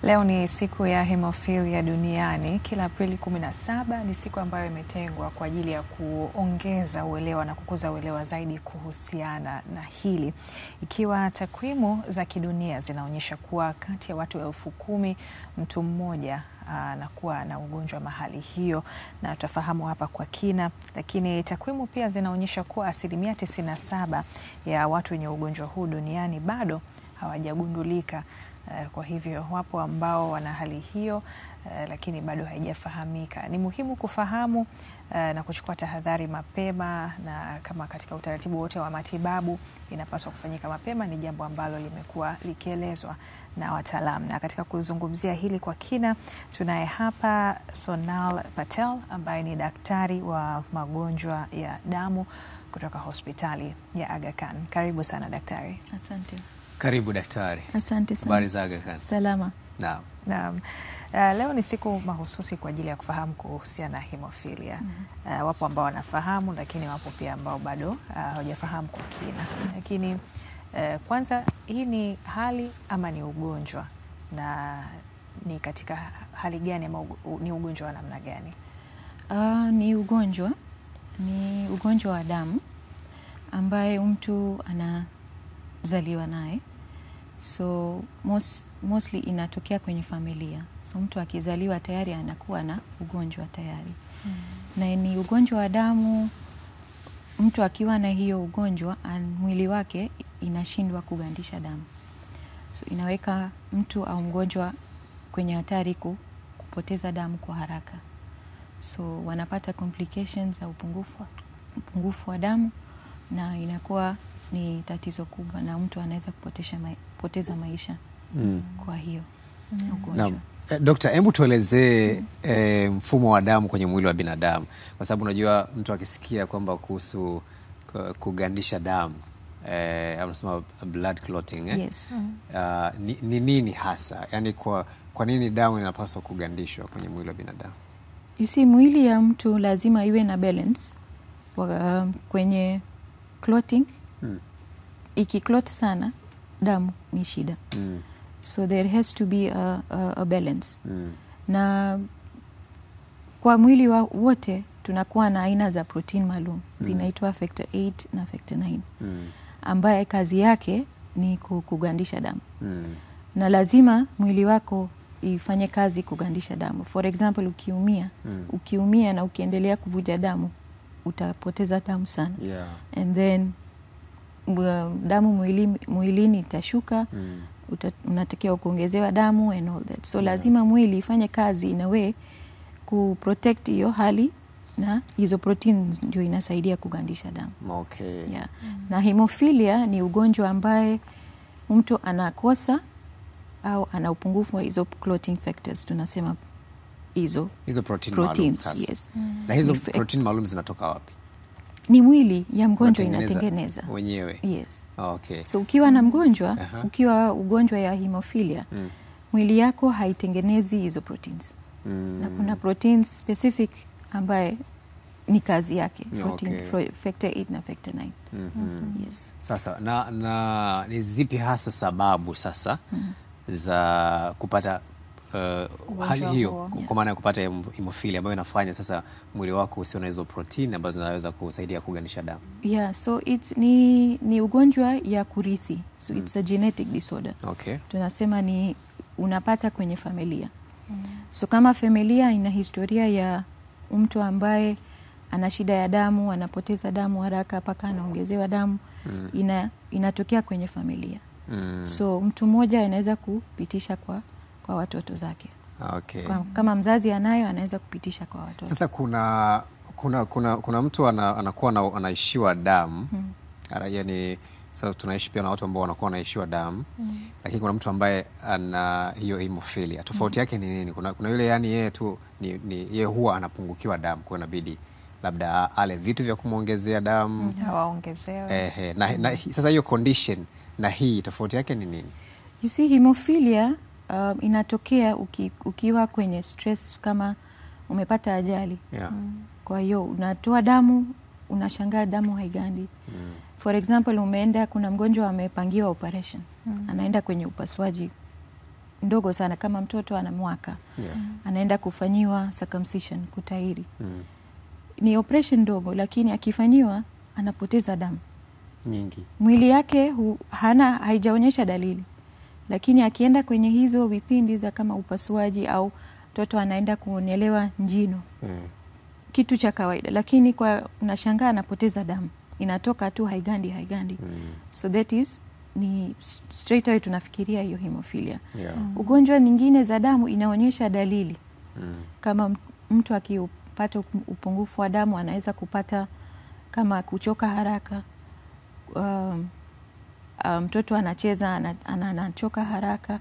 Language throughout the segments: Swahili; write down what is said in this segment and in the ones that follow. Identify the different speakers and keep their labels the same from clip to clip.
Speaker 1: Leo ni siku ya hemophilia duniani. Kila Aprili 17 ni siku ambayo imetengwa kwa ajili ya kuongeza uelewa na kukuza uelewa zaidi kuhusiana na hili. Ikiwa takwimu za kidunia zinaonyesha kuwa kati ya watu 10,000 mtu mmoja anakuwa na ugonjwa mahali hiyo, na tutafahamu hapa kwa kina, lakini takwimu pia zinaonyesha kuwa 97% ya watu wenye ugonjwa huu duniani bado hawajagundulika. Kwa hivyo wapo ambao wana hali hiyo lakini bado haijafahamika. Ni muhimu kufahamu na kuchukua tahadhari mapema, na kama katika utaratibu wote wa matibabu inapaswa kufanyika mapema, ni jambo ambalo limekuwa likielezwa na wataalamu. Na katika kuzungumzia hili kwa kina, tunaye hapa Sonal Patel ambaye ni daktari wa magonjwa ya damu kutoka hospitali ya Aga Khan. Karibu sana daktari.
Speaker 2: Asante.
Speaker 3: Karibu daktari.
Speaker 2: Asante sana.
Speaker 3: Habari za Aga Khan?
Speaker 2: Salama.
Speaker 3: Naam.
Speaker 1: Naam. Leo ni siku mahususi kwa ajili ya kufahamu kuhusiana na hemophilia. Wapo ambao wanafahamu, lakini wapo pia ambao bado hawajafahamu kwa kina. Lakini kwanza, hii ni hali ama ni ugonjwa, na ni katika hali gani ama ni ugonjwa wa namna gani?
Speaker 2: Ni ugonjwa wa damu ambaye mtu anazaliwa naye. So mostly inatokea kwenye familia. So mtu akizaliwa tayari anakuwa na ugonjwa tayari. Na ni ugonjwa wa damu. Mtu akiwa na hiyo ugonjwa, mwili wake inashindwa kugandisha damu. So inaweka mtu au mgonjwa kwenye hatari kupoteza damu kwa haraka. So wanapata complications za upungufu wa damu, na inakuwa ni tatizo kubwa, na mtu anaweza kupoteza maisha kwa hiyo ugonjwa.
Speaker 3: Dokta, hebu tuelezee mfumo wa damu kwenye mwili wa binadamu, kwa sababu unajua mtu akisikia kwamba kuhusu kugandisha damu anasema blood clotting
Speaker 2: Yes.
Speaker 3: ni nini hasa? Yaani kwa nini damu inapaswa kugandishwa kwenye mwili wa binadamu?
Speaker 2: You see, mwili ya mtu lazima iwe na balance kwenye clotting. Ikiclot sana damu ni shida. So there has to be a balance. Na kwa mwili wote tunakuwa na aina za protein maalum zinaitwa factor 8 na factor 9 ambaye kazi yake ni kugandisha damu. Na lazima mwili wako ifanye kazi kugandisha damu. For example, ukiumia na ukiendelea kuvuja damu, utapoteza damu sana. And then damu mwilini itashuka, unatakiwa kuongezewa damu and all that. So lazima mwili ifanye kazi in a way kuprotect hiyo hali, na hizo proteins ndio inasaidia kugandisha damu.
Speaker 3: Okay.
Speaker 2: Na hemophilia ni ugonjwa ambaye mtu anakosa au ana upungufu wa hizo clotting factors, tunasema hizo proteins. Yes.
Speaker 3: Na hizo protein maalum zinatoka wapi?
Speaker 2: Ni mwili ya mgonjwa inatengeneza
Speaker 3: wenyewe.
Speaker 2: Yes.
Speaker 3: Okay.
Speaker 2: So ukiwa na mgonjwa, ukiwa ugonjwa ya hemophilia, mwili yako haitengenezi hizo proteins. Na kuna proteins specific ambaye ni kazi yake, protein factor 8 na factor 9. Yes.
Speaker 3: Sasa na ni zipi hasa sababu sasa za kupata hali hiyo, kwa maana ya kupata hemophilia ambayo inafanya sasa mwili wako usio na hizo protein ambazo zinaweza kusaidia kugandisha damu?
Speaker 2: So ni ugonjwa ya kurithi. So it's a genetic disorder.
Speaker 3: Okay.
Speaker 2: Tunasema ni unapata kwenye familia. So kama familia ina historia ya mtu ambaye ana shida ya damu, anapoteza damu haraka mpaka anaongezewa damu, inatokea kwenye familia. So mtu mmoja anaweza kupitisha kwa watoto zake.
Speaker 3: Okay.
Speaker 2: Kama mzazi anayo, anaweza kupitisha kwa watoto.
Speaker 3: Sasa kuna mtu anakuwa anaishiwa damu. Yaani sasa tunaishi pia na watu ambao wanakuwa wanaishiwa damu. Lakini kuna mtu ambaye ana hiyo hemophilia. Tofauti yake ni nini? Kuna yule yani yeye tu yeye huwa anapungukiwa damu, kwa inabidi labda ale vitu vya kumuongezea damu,
Speaker 1: waongezewe.
Speaker 3: Na sasa hiyo condition na hii tofauti yake ni nini?
Speaker 2: You see, hemophilia inatokea ukiwa kwenye stress, kama umepata ajali. Kwa hiyo unatoa damu, unashangaa damu haigandi. For example, kuna mgonjwa amepangiwa operation. Anaenda kwenye upasuaji ndogo sana, kama mtoto ana mwaka anaenda kufanyiwa circumcision, kutahiri. Ni operation ndogo, lakini akifanyiwa anapoteza damu
Speaker 3: nyingi.
Speaker 2: Mwili yake haijaonyesha dalili, lakini akienda kwenye hizo vipindi za kama upasuaji au mtoto anaenda kuonelewa njino, kitu cha kawaida, lakini kwa unashangaa anapoteza damu, inatoka tu haigandi. So that is ni straight away tunafikiria hiyo hemophilia. Ugonjwa nyingine za damu inaonyesha dalili kama mtu akipata upungufu wa damu anaweza kupata kama kuchoka haraka, mtoto anacheza anachoka haraka,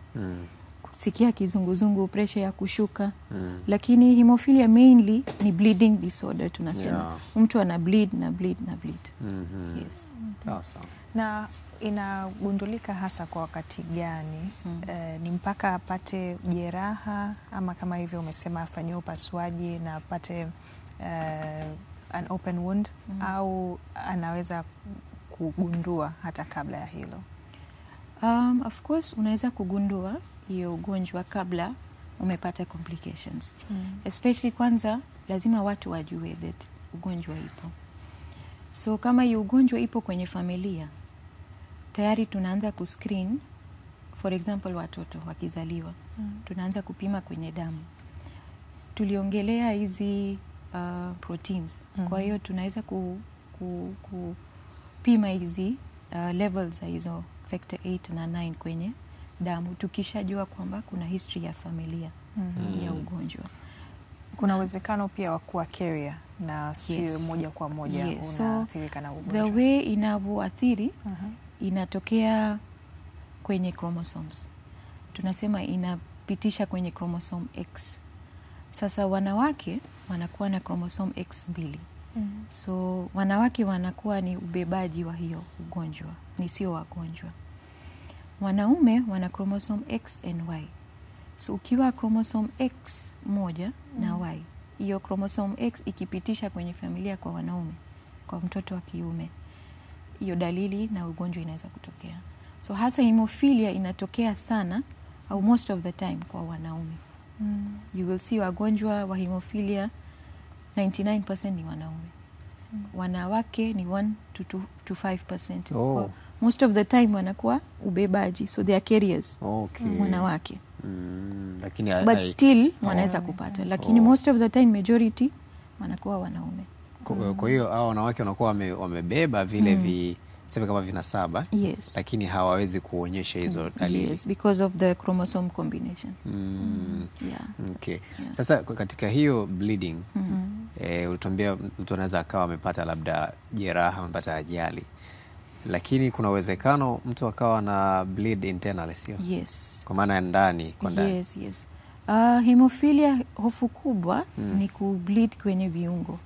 Speaker 2: kusikia kizunguzungu, pressure ya kushuka. Lakini hemophilia mainly ni bleeding disorder tunasema. Mtu ana bleed. Yes.
Speaker 3: Sawa.
Speaker 1: Na inagundulika hasa kwa wakati gani? Ni mpaka apate jeraha, ama kama hivyo umesema afanyiwe upasuaji na apate an open wound, au anaweza kugundua hata kabla ya hilo?
Speaker 2: Of course unaweza kugundua hiyo ugonjwa kabla umepata complications. Especially kwanza lazima watu wajue that ugonjwa ipo. So kama hiyo ugonjwa ipo kwenye familia, tayari tunaanza kuscreen. For example, watoto wakizaliwa, tunaanza kupima kwenye damu. Tuliongelea hizi proteins. Kwa hiyo tunaweza kupima hizi levels za hizo factor 8 na 9 kwenye damu, tukishajua kwamba kuna history ya familia ya ugonjwa.
Speaker 1: Kuna uwezekano pia wa kuwa carrier na sio moja kwa moja unaathirika na ugonjwa.
Speaker 2: The way inavyoathiri inatokea kwenye chromosomes. Tunasema inapitisha kwenye chromosome X. Sasa wanawake wanakuwa na chromosome X2. So wanawake wanakuwa ni ubebaji wa hiyo ugonjwa, ni sio wagonjwa. Wanaume wana chromosome X and Y. So ukiwa chromosome X moja na Y, hiyo chromosome X ikipitisha kwenye familia kwa wanaume, kwa mtoto wa kiume, hiyo dalili na ugonjwa inaweza kutokea. So hasa hemophilia inatokea sana au most of the time kwa wanaume. You will see wagonjwa wa hemophilia 99% ni wanaume. Wanawake ni 1 to 5%. Most of the time wanakuwa ubebaji, so they are carriers. Wanawake.
Speaker 3: Lakini
Speaker 2: but still wanaweza kupata, lakini most of the time majority wanakuwa wanaume.
Speaker 3: Kwa hiyo hao wanawake wanakuwa wamebeba vile sema kama vinasaba, lakini hawawezi kuonyesha hizo dalili.
Speaker 2: Yes, because of the chromosome combination.
Speaker 3: Sasa katika hiyo bleeding, ulituambia mtu anaweza akawa amepata labda jeraha, amepata ajali, lakini kuna uwezekano mtu akawa na bleed internally, sio?
Speaker 2: Yes.
Speaker 3: Kwa maana ya ndani, kwa ndani.
Speaker 2: Yes. Hemophilia hofu kubwa ni kubleed kwenye viungo.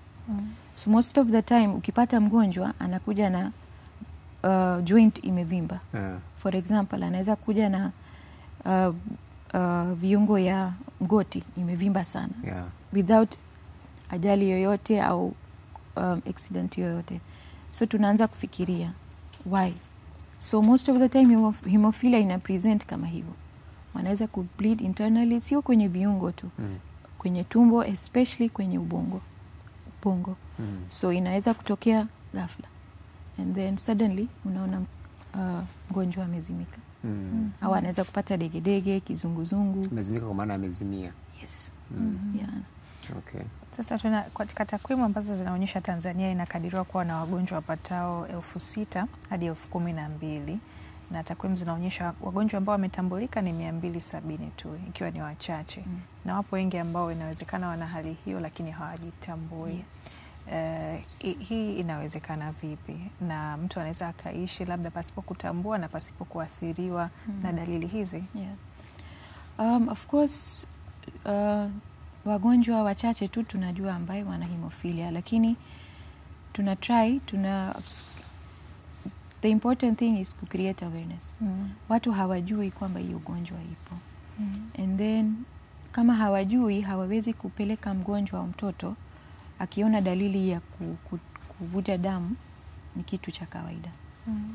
Speaker 2: So most of the time ukipata mgonjwa anakuja na joint imevimba. For example, anaweza kuja na viungo ya goti imevimba sana. Without ajali yoyote au accident yoyote. So tunaanza kufikiria why. So most of the time hemophilia ina present kama hivyo. Wanaweza kubleed internally, sio kwenye viungo tu. Kwenye tumbo, especially kwenye ubongo. So inaweza kutokea ghafla. And then suddenly unaona mgonjwa amezimika. Au anaweza kupata degedege, kizunguzungu.
Speaker 3: Amezimika kwa maana amezimia.
Speaker 2: Yes.
Speaker 1: Sasa katika takwimu ambazo zinaonyesha Tanzania inakadiriwa kuwa na wagonjwa wapatao 6,000 hadi 12,000, na takwimu zinaonyesha wagonjwa ambao wametambulika ni 270 tu, ikiwa ni wachache. Na wapo wengi ambao inawezekana wana hali hiyo lakini hawajitambui. Hii inawezekana vipi? Na mtu anaweza akaishi labda pasipo kutambua na pasipo kuathiriwa na dalili hizi?
Speaker 2: Of course wagonjwa wachache tu tunajua ambaye wana hemophilia, lakini the important thing is to create awareness. Watu hawajui kwamba hiyo ugonjwa ipo. And then kama hawajui, hawawezi kupeleka mgonjwa wa mtoto akiona dalili ya kuvuja damu, ni kitu cha kawaida.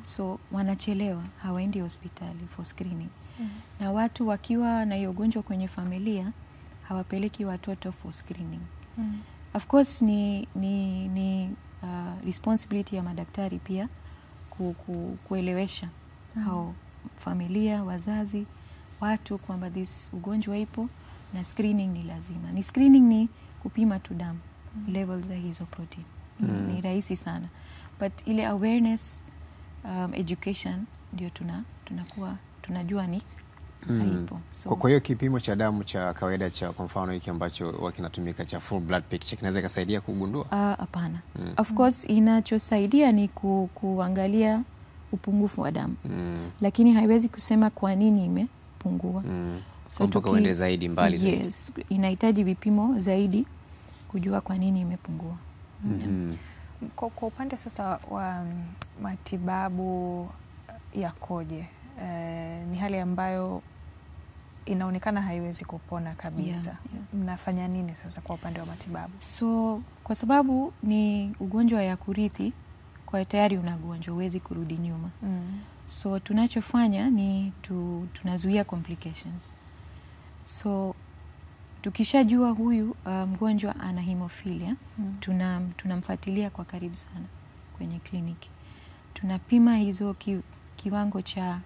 Speaker 2: So wanachelewa, hawaendi hospitali for screening. Na watu wakiwa na hiyo ugonjwa kwenye familia hawapeleki watoto for screening. Of course ni responsibility ya madaktari pia kuelewesha hao familia, wazazi, watu kwamba this ugonjwa ipo na screening ni lazima. Ni screening ni kupima tu damu levels za hizo protein. Ni rahisi sana. But ile awareness education ndio tunakuwa tunajua ni haipo. So,
Speaker 3: kwa hiyo kipimo cha damu cha kawaida cha kwa mfano hiki ambacho kinatumika cha full blood picture kinaweza kusaidia kugundua?
Speaker 2: Hapana. Of course inachosaidia ni kuangalia upungufu wa damu. Lakini haiwezi kusema kwa nini imepungua.
Speaker 3: So mpaka uende zaidi mbali zaidi.
Speaker 2: Yes, inahitaji vipimo zaidi kujua kwa nini imepungua.
Speaker 1: Kwa upande sasa wa matibabu yakoje? Ni hali ambayo inaonekana haiwezi kupona kabisa. Mnafanya nini sasa kwa upande wa matibabu?
Speaker 2: So kwa sababu ni ugonjwa ya kurithi, kwa tayari unagonjwa, huwezi kurudi nyuma. So tunachofanya ni tunazuia complications. So tukishajua huyu mgonjwa ana hemophilia, tunamfuatilia kwa karibu sana kwenye kliniki. Tunapima hizo kiwango cha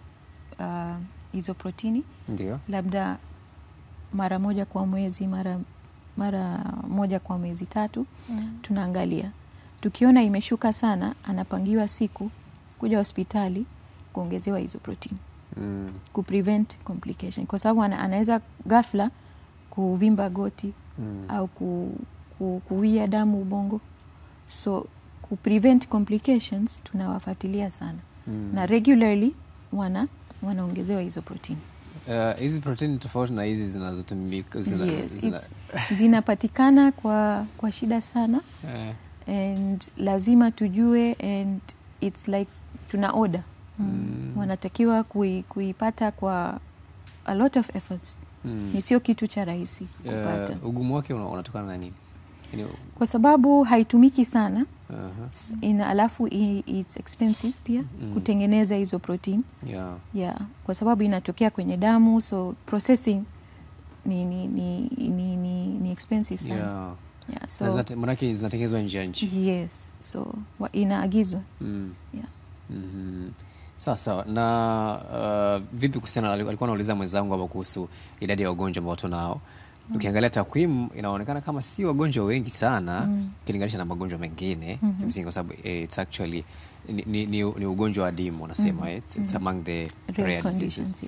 Speaker 2: hizo protini.
Speaker 3: Ndio.
Speaker 2: Labda mara moja kwa mwezi, mara moja kwa miezi 3. Tunaangalia. Tukiona imeshuka sana, anapangiwa siku kuja hospitali kuongezewa hizo protini. Kuprevent complication. Kwa sababu anaweza ghafla kuvimba goti au kuwia damu ubongo. So kuprevent complications tunawafuatilia sana. Na regularly wanaongezewa hizo protini.
Speaker 3: Hizi protini tofauti na hizi zinazotumika
Speaker 2: zinapatikana kwa shida sana. And lazima tujue, and it's like tuna order. Wanatakiwa kuipata kwa a lot of efforts. Ni sio kitu cha rahisi kupata.
Speaker 3: Ugumu wake unatokana na nini?
Speaker 2: Kwa sababu haitumiki sana. Alafu it's expensive pia kutengeneza hizo protein. Kwa sababu inatokea kwenye damu, so processing ni expensive sana.
Speaker 3: So manake zinatengenezwa nje ya nchi.
Speaker 2: Yes, so inaagizwa.
Speaker 3: Sawa. Na vipi kuhusiana, alikuwa anauliza mwenzangu hapa kuhusu idadi ya wagonjwa ambao tunao. Ukiangalia takwimu inaonekana kama si wagonjwa wengi sana ukilinganisha na magonjwa mengine kimsingi, kwa sababu it's actually ni ugonjwa adimu unasema. It's among the rare diseases.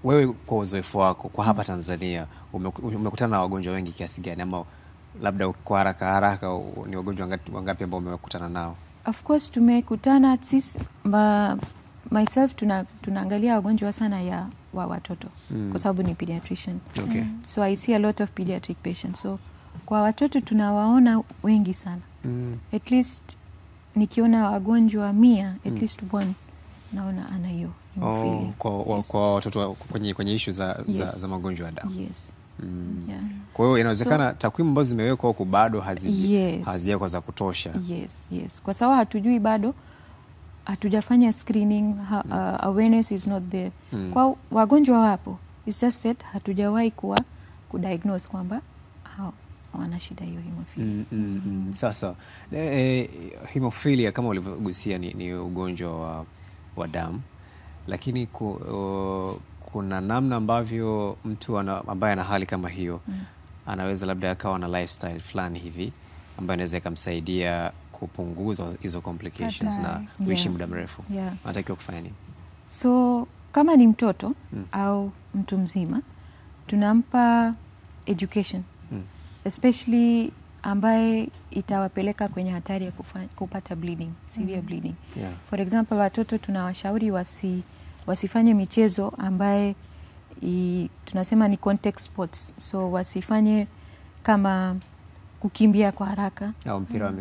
Speaker 3: Wewe kwa uzoefu wako kwa hapa Tanzania umekutana na wagonjwa wengi kiasi gani, ama labda kwa haraka ni wagonjwa wangapi ambao umekutana nao?
Speaker 2: Of course tumekutana sisi myself tunaangalia wagonjwa sana wa watoto kwa sababu ni pediatrician. So I see a lot of pediatric patients. So kwa watoto tunawaona wengi sana. At least nikiona wagonjwa 100, at least one naona ana hiyo hemophilia.
Speaker 3: Kwa watoto kwenye issue za magonjwa ya damu.
Speaker 2: Yes.
Speaker 3: Kwa hiyo inawezekana takwimu ambazo zimewekwa huko bado hazijawa za kutosha.
Speaker 2: Yes. Kwa sababu hatujui bado, hatujafanya screening, awareness is not there. Kwa wagonjwa wapo, it's just that hatujawahi kudiagnose kwamba wana shida hiyo hemophilia.
Speaker 3: Sasa hemophilia kama ulivyogusia ni ugonjwa wa damu, lakini kuna namna ambavyo mtu ambaye ana hali kama hiyo anaweza labda akawa na lifestyle fulani hivi ambayo inaweza ikamsaidia kupunguza hizo complications na kuishi muda mrefu. Anatakiwa kufanya nini?
Speaker 2: So kama ni mtoto au mtu mzima, tunampa education especially ambaye itawapeleka kwenye hatari ya kupata bleeding, severe bleeding. For example, watoto tunawashauri wasifanye michezo ambaye tunasema ni contact sports. So wasifanye kama kukimbia kwa haraka
Speaker 3: au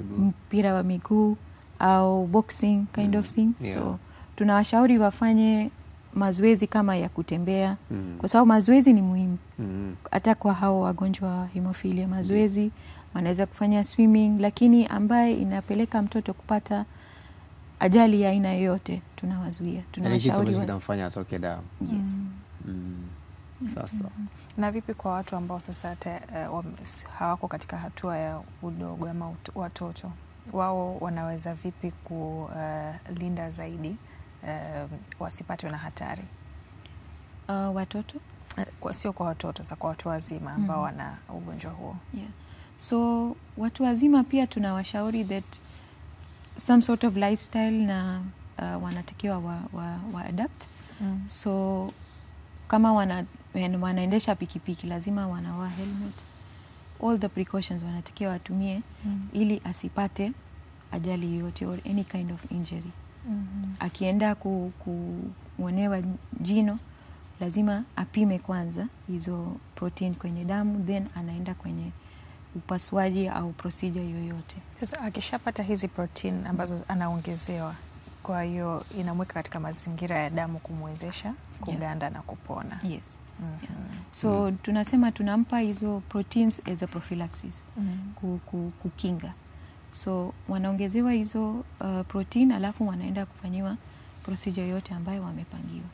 Speaker 2: mpira wa miguu au boxing kind of thing. So tunawashauri wafanye mazoezi kama ya kutembea kwa sababu mazoezi ni muhimu. Hata kwa hao wagonjwa wa hemophilia mazoezi wanaweza kufanya swimming, lakini ambaye inapeleka mtoto kupata ajali ya aina yoyote tunawazuia, tunawashauri
Speaker 3: kitamfanya atoke damu.
Speaker 2: Yes.
Speaker 3: Sasa
Speaker 1: na vipi kwa watu ambao sasa hawako katika hatua ya udogo ama watoto, wao wanaweza vipi kulinda zaidi wasipatwe na hatari?
Speaker 2: Watoto?
Speaker 1: Sio kwa watoto, sasa kwa watu wazima ambao wana ugonjwa huo.
Speaker 2: Yeah. So watu wazima pia tunawashauri that some sort of lifestyle na wanatakiwa wa adapt. So kama wanaendesha pikipiki lazima wanavaa helmet. All the precautions wanatakiwa watumie ili asipate ajali yoyote or any kind of injury. Akienda kuonewa jino lazima apime kwanza hizo protein kwenye damu, then anaenda kwenye upasuaji au procedure yoyote.
Speaker 1: Sasa akishapata hizi protein ambazo anaongezewa, kwa hiyo inamweka katika mazingira ya damu kumwezesha kuganda na kupona.
Speaker 2: Yes. So tunasema tunampa hizo proteins as a prophylaxis, kukinga. So wanaongezewa hizo protein alafu wanaenda kufanyiwa procedure yote ambayo wamepangiwa.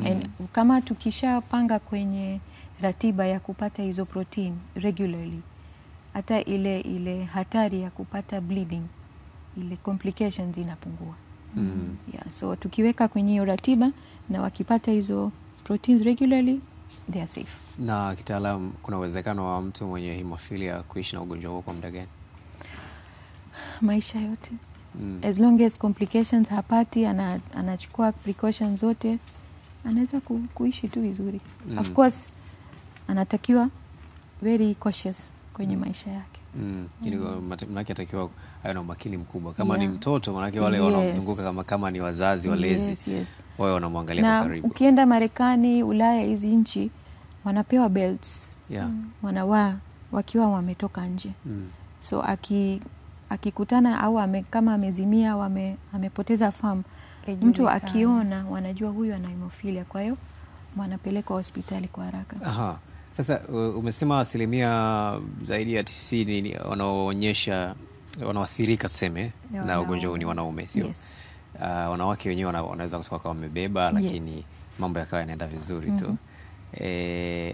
Speaker 2: And kama tukishapanga kwenye ratiba ya kupata hizo protein regularly, hata ile hatari ya kupata bleeding, ile complications inapungua. Yeah, so tukiweka kwenye hiyo ratiba na wakipata hizo proteins regularly, they are safe.
Speaker 3: Na kitaalamu, kuna uwezekano wa mtu mwenye hemophilia kuishi na ugonjwa huo kwa muda gani?
Speaker 2: Maisha yote. As long as complications hapati, anachukua precautions zote, anaweza kuishi tu vizuri. Of course anatakiwa very cautious kwenye maisha yake.
Speaker 3: Manake atakiwa awe na umakini mkubwa. Kama ni mtoto, manake wale wanamzunguka kama ni wazazi walezi, wao wanamwangalia kwa karibu.
Speaker 2: Ukienda Marekani, Ulaya, hizi nchi wanapewa belts. Wanavaa wakiwa wametoka nje. So akikutana au kama amezimia au amepoteza fahamu, mtu akiona wanajua huyu ana hemophilia, kwa hiyo wanapeleka hospitali kwa haraka.
Speaker 3: Sasa umesema asilimia zaidi ya 90 wanaoathirika tuseme na ugonjwa huu ni wanaume, sio?
Speaker 2: Yes.
Speaker 3: Wanawake wenyewe wanaweza kutoka kama wamebeba, lakini mambo yakawa yanaenda vizuri tu.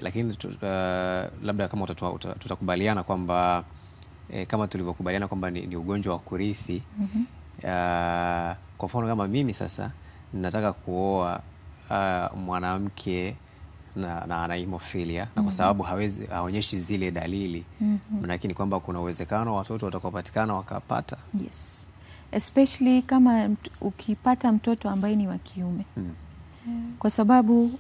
Speaker 3: Lakini labda kama tutakubaliana kwamba kama tulivyokubaliana kwamba ni ugonjwa wa kurithi. Kwa mfano kama mimi sasa nataka kuoa mwanamke na ana hemophilia, na kwa sababu haonyeshi zile dalili, lakini kwamba kuna uwezekano watoto watakaopatikana wakapata.
Speaker 2: Yes. Especially kama ukipata mtoto ambaye ni wa kiume. Kwa sababu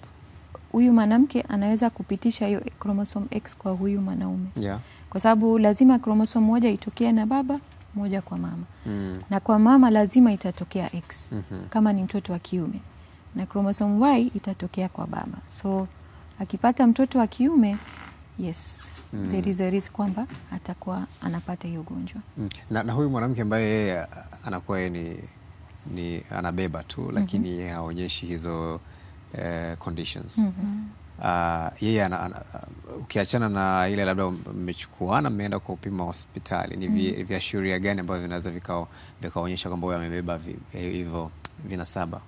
Speaker 2: huyu mwanamke anaweza kupitisha hiyo chromosome X kwa huyu mwanaume. Kwa sababu lazima chromosome moja itokee na baba, moja kwa mama. Na kwa mama lazima itatokea X kama ni mtoto wa kiume. Na chromosome Y itatokea kwa baba. So akipata mtoto wa kiume, yes, there is a risk kwamba atakuwa anapata hiyo ugonjwa.
Speaker 3: Na huyu mwanamke ambaye yeye anakuwa ni anabeba tu, lakini haonyeshi hizo conditions. Yeye ukiachana na ile labda mmechukuana mmeenda kupima hospitali, ni viashiria gani ambavyo vinaweza vikaonyesha kwamba huyu amebeba hivyo vinasaba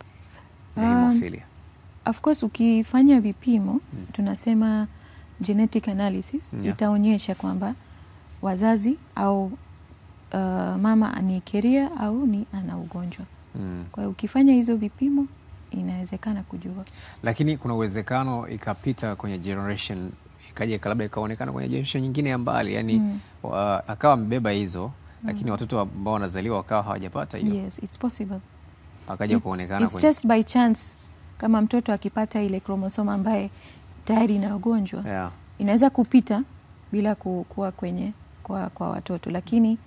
Speaker 3: vya hemophilia?
Speaker 2: Of course ukifanya vipimo tunasema genetic analysis, itaonyesha kwamba wazazi au mama ni carrier au ni ana ugonjwa. Kwa hiyo ukifanya hizo vipimo inawezekana kujua. Lakini
Speaker 3: kuna uwezekano ikapita kwenye generation, ikaja labda ikaonekana kwenye generation nyingine ya mbali, yani akawa amebeba hizo, lakini watoto ambao wanazaliwa wakawa hawajapata hiyo.
Speaker 2: Yes, it's possible.
Speaker 3: Akaja kuonekana
Speaker 2: it's just by chance. Kama mtoto akipata ile chromosome ambaye tayari na ugonjwa, inaweza kupita bila kuwa kwenye kwa watoto, lakini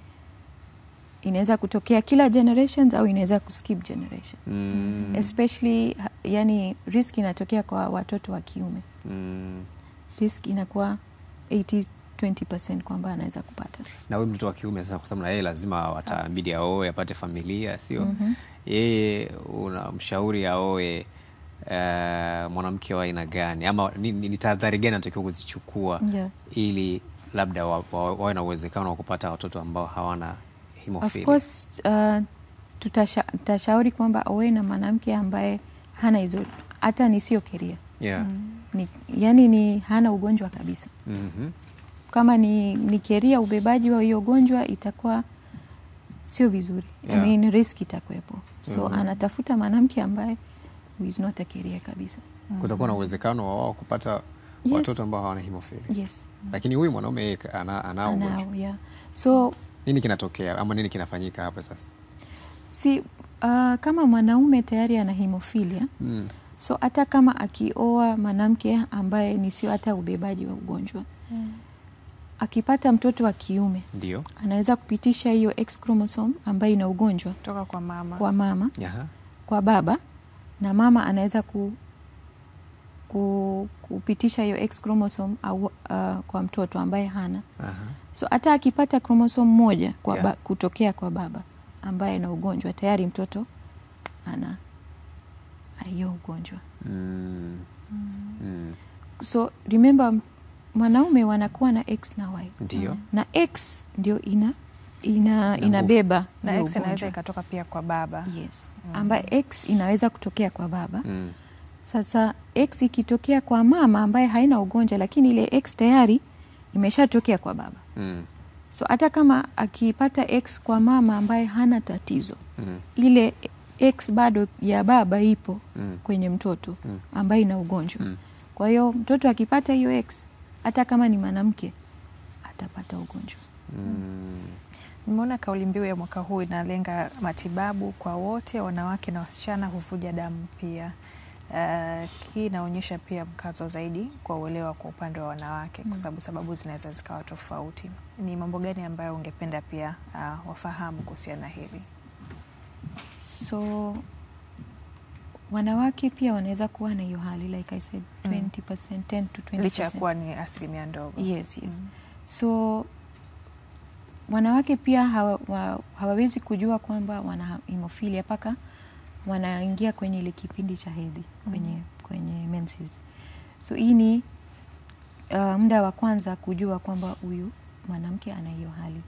Speaker 2: inaweza kutokea kila generations au inaweza kuskip generation. Especially yani risk inatokea kwa watoto wa kiume. Risk inakuwa 80-20% kwamba anaweza kupata.
Speaker 3: Na huyu mtoto wa kiume sasa, kwa sababu na yeye lazima atabidi aoe, apate familia, sio? Yeye unamshauri aoe mwanamke wa aina gani, ama ni tahadhari gani anatakiwa kuzichukua ili labda wawe na uwezekano wa kupata watoto ambao hawana hemophilia?
Speaker 2: Of course tutashauri kwamba awe na mwanamke ambaye hana hizo, hata ni sio keria.
Speaker 3: Yeah.
Speaker 2: Yani ni hana ugonjwa kabisa. Kama ni keria ubebaji wa hiyo ugonjwa itakuwa sio vizuri.
Speaker 3: Yeah.
Speaker 2: I mean risk itakuwepo. So anatafuta mwanamke ambaye who is not a keria kabisa.
Speaker 3: Kutakuwa na uwezekano wa wao kupata watoto ambao hawana hemophilia.
Speaker 2: Yes.
Speaker 3: Lakini huyu mwanaume ana ugonjwa.
Speaker 2: Yeah. So
Speaker 3: nini kinatokea ama nini kinafanyika hapa sasa?
Speaker 2: Kama mwanaume tayari ana hemophilia, so hata kama akioa mwanamke ambaye ni sio hata ubebaji wa ugonjwa, akipata mtoto wa kiume,
Speaker 3: ndio
Speaker 2: anaweza kupitisha hiyo X chromosome ambayo ina ugonjwa
Speaker 1: kutoka kwa
Speaker 2: mama
Speaker 3: Yaha.
Speaker 2: kwa baba, na mama anaweza kupitisha hiyo X chromosome kwa mtoto ambaye hana. So hata akipata chromosome moja kutokea kwa baba ambaye na ugonjwa, tayari mtoto ana hiyo ugonjwa. So remember, mwanaume wanakuwa na X na Y.
Speaker 3: Ndio.
Speaker 2: Na X ndio inabeba
Speaker 1: na X inaweza ikatoka pia kwa baba.
Speaker 2: Yes. Ambaye X inaweza kutokea kwa baba. Sasa X ikitokea kwa mama ambaye haina ugonjwa, lakini ile X tayari imeshatokea kwa baba. So hata kama akipata X kwa mama ambaye hana tatizo, ile X bado ya baba ipo kwenye mtoto ambaye ina ugonjwa. Kwa hiyo mtoto akipata hiyo X, hata kama ni mwanamke atapata ugonjwa.
Speaker 1: Nimeona kauli mbiu ya mwaka huu inalenga matibabu kwa wote, wanawake na wasichana huvuja damu pia. Hii inaonyesha pia mkazo zaidi kwa uelewa kwa upande wa wanawake, kwa sababu sababu zinaweza zikawa tofauti. Ni mambo gani ambayo ungependa pia wafahamu kuhusiana na hili?
Speaker 2: So wanawake pia wanaweza kuwa na hiyo hali, like I said, 20%, 10 to 20%.
Speaker 1: Licha ya kuwa ni asilimia ndogo.
Speaker 2: Yes. So wanawake pia hawawezi kujua kwamba wana hemophilia mpaka wanaingia kwenye ile kipindi cha hedhi, kwenye menses. So hii ni muda wa kwanza kujua kwamba huyu mwanamke ana hiyo hali.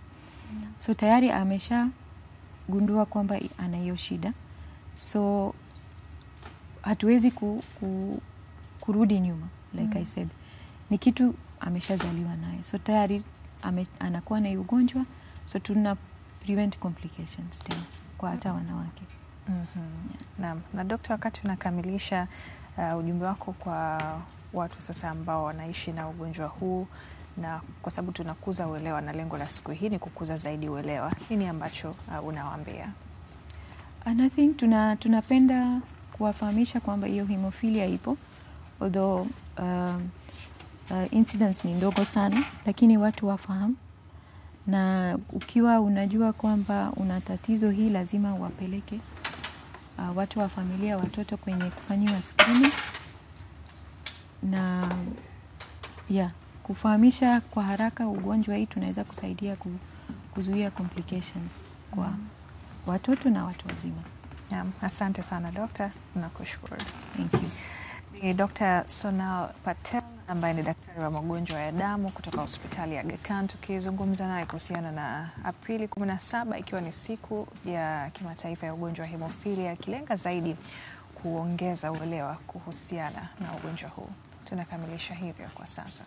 Speaker 2: So tayari ameshagundua kwamba ana hiyo shida. So hatuwezi kurudi nyuma, like I said. Ni kitu ameshazaliwa naye. So tayari anakuwa na hiyo ugonjwa, so tuna prevent complications tena kwa hata wanawake.
Speaker 1: Naam. Na Dokta, wakati unakamilisha ujumbe wako kwa watu sasa ambao wanaishi na ugonjwa huu, na kwa sababu tunakuza uelewa na lengo la siku hii ni kukuza zaidi uelewa, nini ambacho unawaambia?
Speaker 2: And I think tunapenda kuwafahamisha kwamba hiyo hemophilia ipo, although incidence ni ndogo sana, lakini watu wafahamu. Na ukiwa unajua kwamba una tatizo hii, lazima wapeleke watu wa familia, watoto kwenye kufanyiwa screening, na kufahamisha kwa haraka ugonjwa hii tunaweza kusaidia kuzuia complications kwa watoto na watu wazima.
Speaker 1: Asante sana Dokta, nakushukuru.
Speaker 2: Thank you.
Speaker 1: Ni Dr. Sonal Patel ambaye ni daktari wa magonjwa ya damu kutoka hospitali ya Aga Khan, tukizungumza naye kuhusiana na Aprili 17 ikiwa ni siku ya kimataifa ya ugonjwa wa hemophilia, akilenga zaidi kuongeza uelewa kuhusiana na ugonjwa huu. Tunakamilisha hivyo kwa sasa.